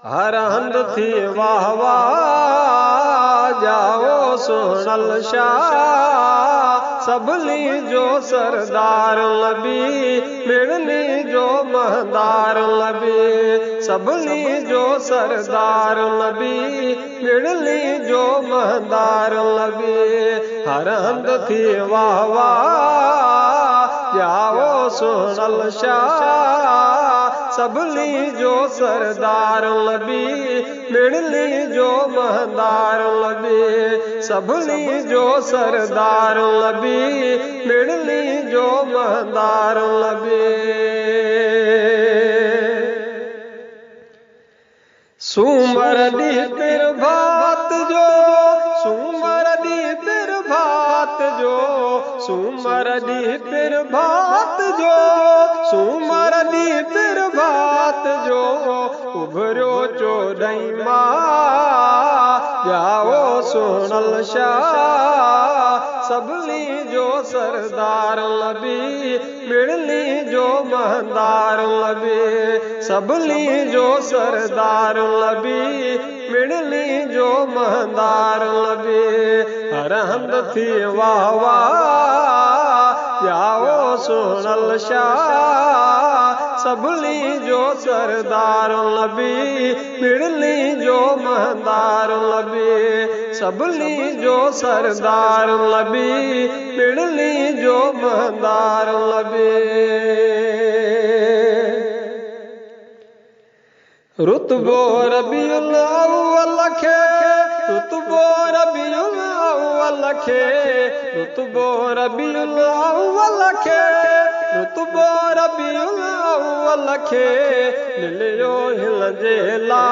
हर हंध थी वाह वाह जाओ सुनल शाह सबली जो सरदार लबी मिलनी जो महदार लबी सबली जो सरदार लबी मिलनी जो महदार लबी हर हंध थी वाह वाह जाओ सुनल शाह सबली जो सरदार लबी मिलनी जो महदार लबी सबली जो सरदार लबी मिलनी जो महदार लबी सुमर दी फिर भात जो सुमर दी फिर भात जो सुमर दी फिर भात जो सुमर दी फिर भात जो उभरो चोदई माँ जाओ सुनल शाह सबली जो सरदार लबी मिलनी जो महदार लबी सबली जो सरदार लबी मिलनी जो महदार लबी हर हंध थी वाह वाह जाओ सुनल शाह सबली जो सरदार लबी मिलनी जो महदार लबी सबली जो सरदार लबी मिलनी जो महदार लबी रुतबो रबीउल अव्वल खे रुतबो रबीउल अव्वल खे रुतबो रबीउल अव्वल खे रुतबो रबीउल अव्वल खे मिलियो हिल जे ला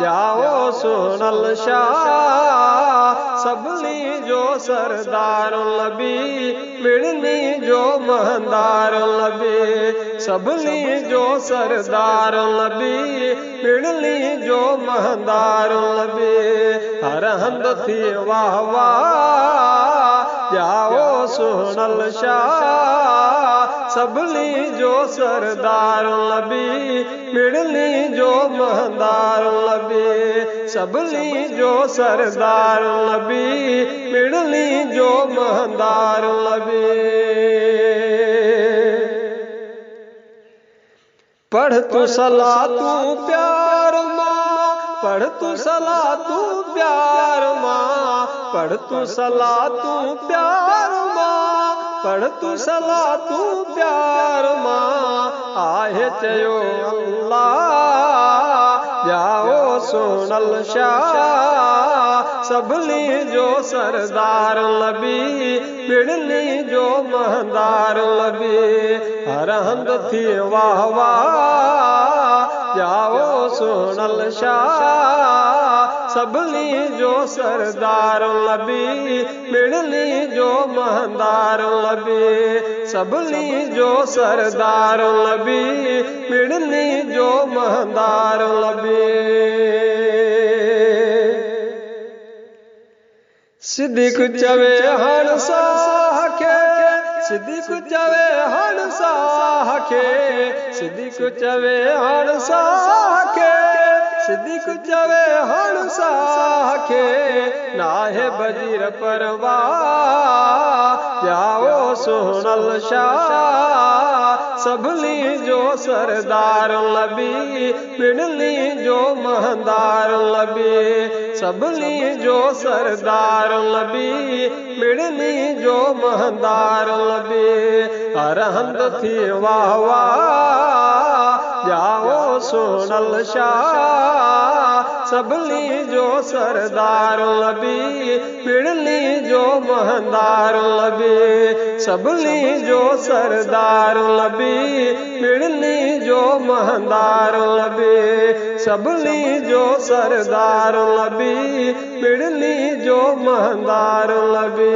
जाओ सुनल शाह सबली जो सरदार लबी मिलनी जो महदार लबी सबली जो सरदार लबी मिलनी जो महदार लबी हर हंध थी वाह वाह जाओ सुनल शाह सबली जो सरदार लबी मिलनी जो महदार लबी सबली जो सरदार लबी मिलनी जो महदार लबी पढ़ तू सला तू प्यार माँ पढ़ तू सला तू प्यार माँ पढ़ तू सला तू प्यार माँ पढ़ तू सला तू प्यार माँ आहे चयो अल्लाह जाओ सुनल शाह सबली जो सरदार लबी मिलनी जो महदार लबी हर हंध थी वाह वाह जाओ सुनल शाह सबली जो सरदार लबी मिलनी जो महदार लबी सबली जो सरदार लबी मिलनी जो महदार लबी सिद्दीक चवे हण साह खे सिद्दीक चवे हण साह खे सिद्दीक चवे हण साह खे सिद्दीक चवे हण साह खे नाहे बजीर परवाह जाओ सुनल शाह सबली जो सरदार लबी मिलनी जो महदार लबी सबली जो सरदार लबी मिलनी जो महदार लबी हर हंध थी वाह वाह जाओ सुनल शाह सबली जो सरदार लबी मिलनी जो महदार लबी सबली जो सरदार लबी मिलनी जो महदार लबी सबली जो सरदार लबी मिलनी जो महदार लबी